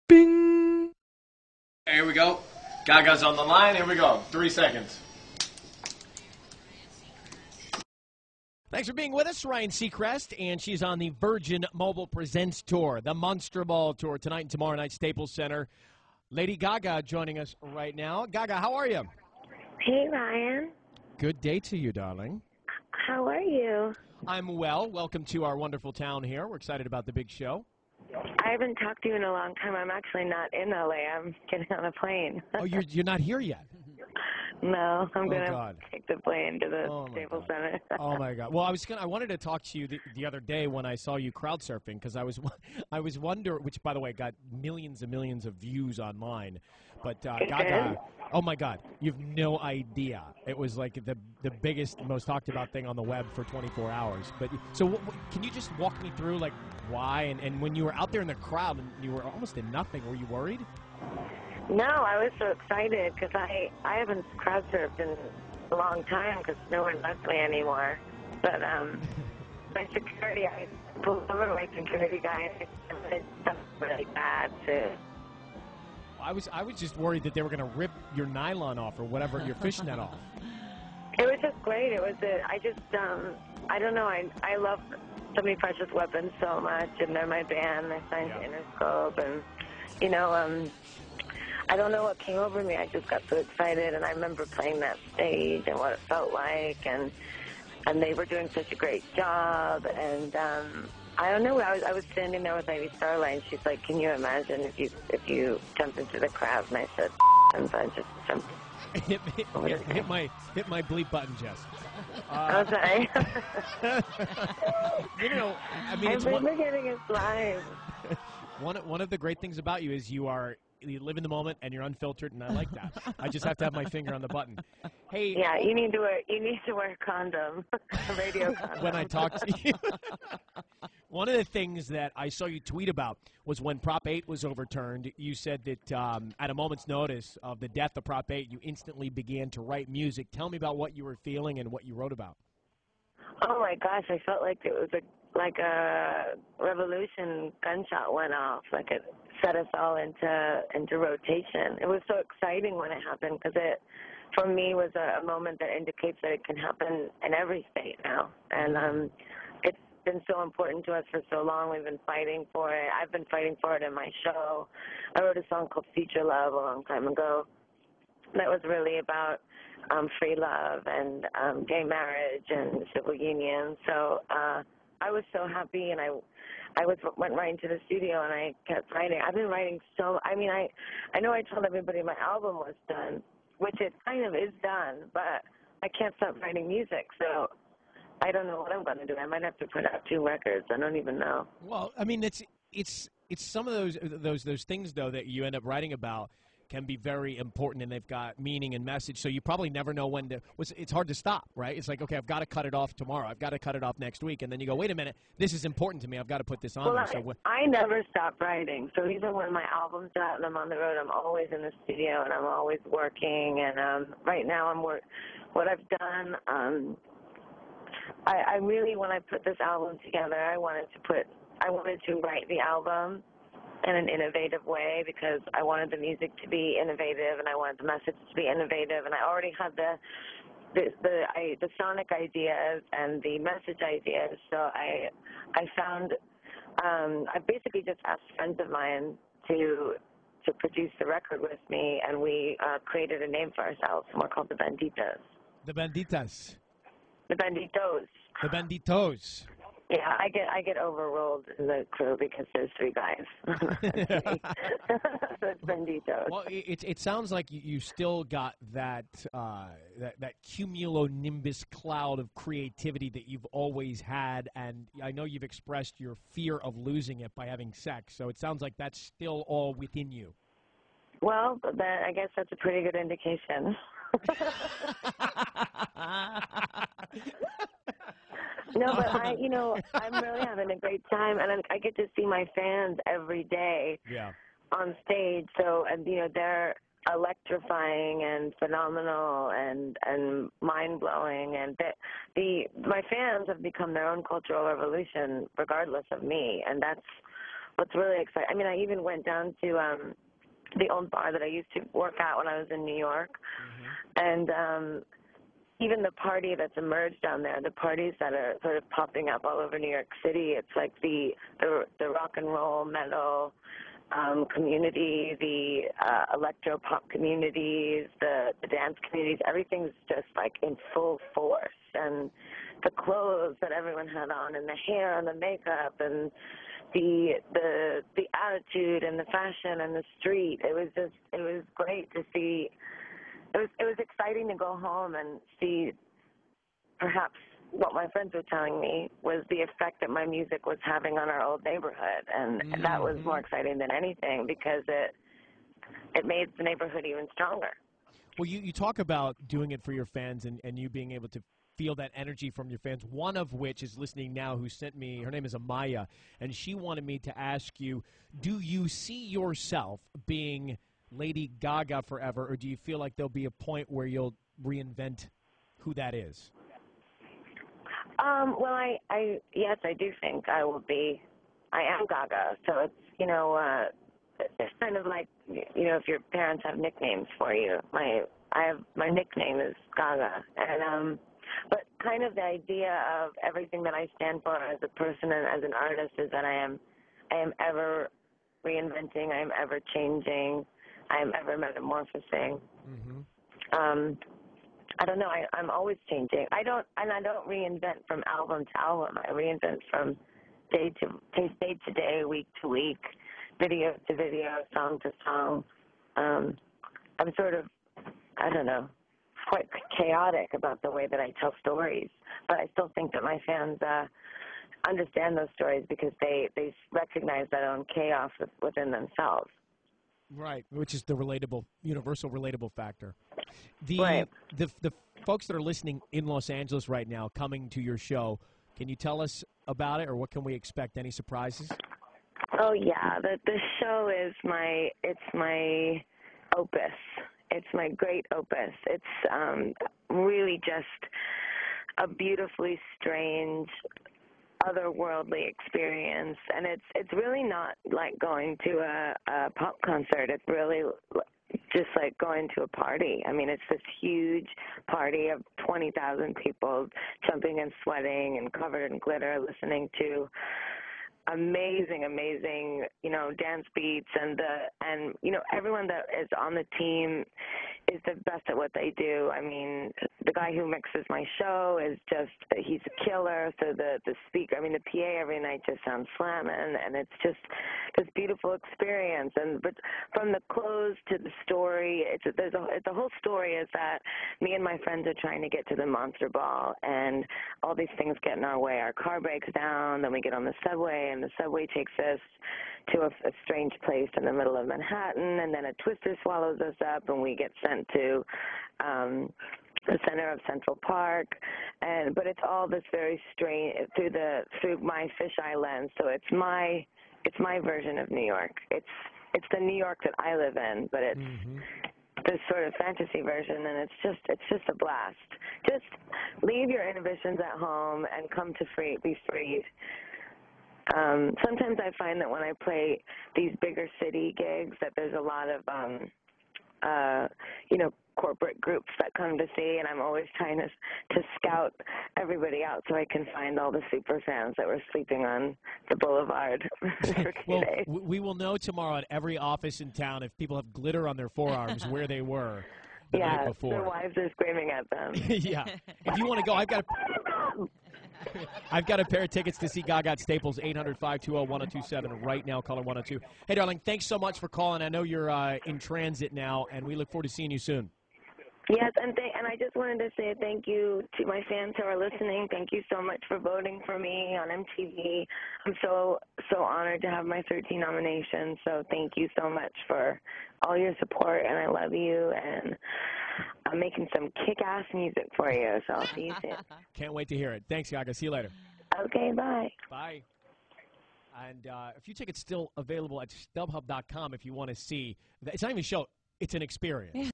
Bing! Here we go. Gaga's on the line. Here we go. 3 seconds. Thanks for being with us, Ryan Seacrest, and she's on the Virgin Mobile Presents Tour, the Monster Ball Tour, tonight and tomorrow night, Staples Center. Lady Gaga joining us right now. Gaga, how are you? Hey, Ryan. Good day to you, darling. How are you? I'm well. Welcome to our wonderful town here. We're excited about the big show. I haven't talked to you in a long time. I'm actually not in LA. I'm getting on a plane. Oh, you're not here yet? No, I'm going God. to take the plane to the Staples Center. Oh my God! Well, I wanted to talk to you the other day when I saw you crowd surfing, because I was wondering, which by the way got millions and millions of views online, but Gaga, oh my God, you've no idea. It was like the biggest, most talked about thing on the web for 24 hours. But so can you just walk me through like why and when you were out there in the crowd and you were almost in nothing, were you worried? No, I was so excited because I haven't crowd surfed in a long time because no one lets me anymore. But my security, I pulled over my security guy and it was really bad too. I was just worried that they were going to rip your nylon off or whatever, your fishnet off. It was just great. It was I don't know. I love So Many Precious Weapons so much, and they're my band. They're signed to Interscope, and I don't know what came over me. I just got so excited, and I remember playing that stage and what it felt like, and they were doing such a great job, and I don't know. I was standing there with Lady Starlight, and she's like, "Can you imagine if you jumped into the crowd?" And I said, and so I just jumped. hit my bleep button, Jess. I'm sorry. I mean, I've been getting it live. One of the great things about you is you live in the moment and you're unfiltered, and I like that. I just have to have my finger on the button. Hey, yeah, you need to wear a condom, a radio condom. When I talk to you. One of the things that I saw you tweet about was when Prop 8 was overturned, you said that at a moment's notice of the death of Prop 8, you instantly began to write music. Tell me about what you were feeling and what you wrote about. Oh my gosh, I felt like it was like a revolution gunshot went off, like it set us all into rotation. It was so exciting when it happened because it, for me, was a moment that indicates that it can happen in every state now. And it's been so important to us for so long. We've been fighting for it. I've been fighting for it in my show. I wrote a song called Future Love a long time ago that was really about free love and gay marriage and civil union. So I was so happy, and I went right into the studio and I kept writing. I've been writing I know I told everybody my album was done, which it kind of is done, but I can't stop writing music. So I don't know what I'm going to do. I might have to put out 2 records. I don't even know. Well, I mean, it's some of those things though that you end up writing about can be very important, and they've got meaning and message, so you probably never know when to. It's hard to stop, right? It's like, okay, I've got to cut it off tomorrow. I've got to cut it off next week, and then you go, wait a minute, this is important to me. I've got to put this on. Well, I never stop writing. So even when my album's out and I'm on the road, I'm always in the studio and I'm always working. And right now, what I've done. I really, when I put this album together, I wanted to write the album in an innovative way because I wanted the music to be innovative and I wanted the message to be innovative, and I already had the sonic ideas and the message ideas. So I found I basically just asked friends of mine to produce the record with me, and we created a name for ourselves, and we're called the Banditas. The Banditas. The Banditos. The Banditos. Yeah, I get overruled in the crew because there's 3 guys. So it's Banditos. Well, it sounds like you still got that cumulonimbus cloud of creativity that you've always had, and I know you've expressed your fear of losing it by having sex. So it sounds like that's still all within you. Well, then I guess that's a pretty good indication. No, but I'm really having a great time, and I get to see my fans every day on stage. So, and they're electrifying and phenomenal and mind blowing, and my fans have become their own cultural revolution, regardless of me, and that's what's really exciting. I mean, I even went down to the old bar that I used to work at when I was in New York, and even the party that's emerged down there, the parties that are sort of popping up all over New York City. It's like the rock and roll, metal community, the electro pop communities, the dance communities. Everything's just like in full force, and the clothes that everyone had on, and the hair, and the makeup, and the attitude, and the fashion, and the street. It was great to see. It was exciting to go home and see perhaps what my friends were telling me was the effect that my music was having on our old neighborhood, and that was more exciting than anything because it made the neighborhood even stronger. Well, you talk about doing it for your fans and you being able to feel that energy from your fans, one of which is listening now who sent me, her name is Amaya, and she wanted me to ask you, do you see yourself being Lady Gaga forever, or do you feel like there'll be a point where you'll reinvent who that is? Well, yes, I do think I am Gaga. So it's, it's kind of like, if your parents have nicknames for you. My nickname is Gaga. And, but kind of the idea of everything that I stand for as a person and as an artist is that I am ever reinventing, I am ever changing, I am ever metamorphosing. I don't know. I'm always changing. I don't reinvent from album to album. I reinvent from day to day, week to week, video to video, song to song. I'm sort of, I don't know, quite chaotic about the way that I tell stories, but I still think that my fans understand those stories because they recognize that own chaos within themselves. Right, which is the universal relatable factor. Right. The folks that are listening in Los Angeles right now, coming to your show, can you tell us about it, or what can we expect? Any surprises? Oh yeah, the show is my opus. It's my great opus. It's really just a beautifully strange, otherworldly experience, and it's really not like going to a pop concert. It's really just like going to a party. I mean, it's this huge party of 20,000 people jumping and sweating and covered in glitter, listening to amazing, dance beats, and everyone that is on the team is the best at what they do. I mean, the guy who mixes my show he's a killer. So the speaker, the PA every night just sounds slamming, and it's just this beautiful experience. But from the clothes to the story, the whole story is that me and my friends are trying to get to the Monster Ball, and all these things get in our way. Our car breaks down, then we get on the subway, and the subway takes us to a strange place in the middle of Manhattan, and then a twister swallows us up, and we get sent to the center of Central Park, but it's all this very strange through my fisheye lens. So it's my version of New York. It's the New York that I live in, but it's this sort of fantasy version, and it's just a blast. Just leave your inhibitions at home and come to be free. Sometimes I find that when I play these bigger city gigs that there's a lot of, corporate groups that come to see, and I'm always trying to scout everybody out so I can find all the super fans that were sleeping on the boulevard for 2 days. We will know tomorrow at every office in town if people have glitter on their forearms where they were the night before. Their wives are screaming at them. Yeah. If you want to go, I've got a pair of tickets to see Gaga at Staples, 800-520-1027 right now, caller 102. Hey, darling, thanks so much for calling. I know you're in transit now, and we look forward to seeing you soon. Yes, and I just wanted to say thank you to my fans who are listening. Thank you so much for voting for me on MTV. I'm so honored to have my 13 nominations, so thank you so much for all your support, and I love you, and I'm making some kick-ass music for you, so I'll see you soon. Can't wait to hear it. Thanks, Gaga. See you later. Okay, bye. Bye. And a few tickets still available at StubHub.com if you want to see. It's not even a show. It's an experience.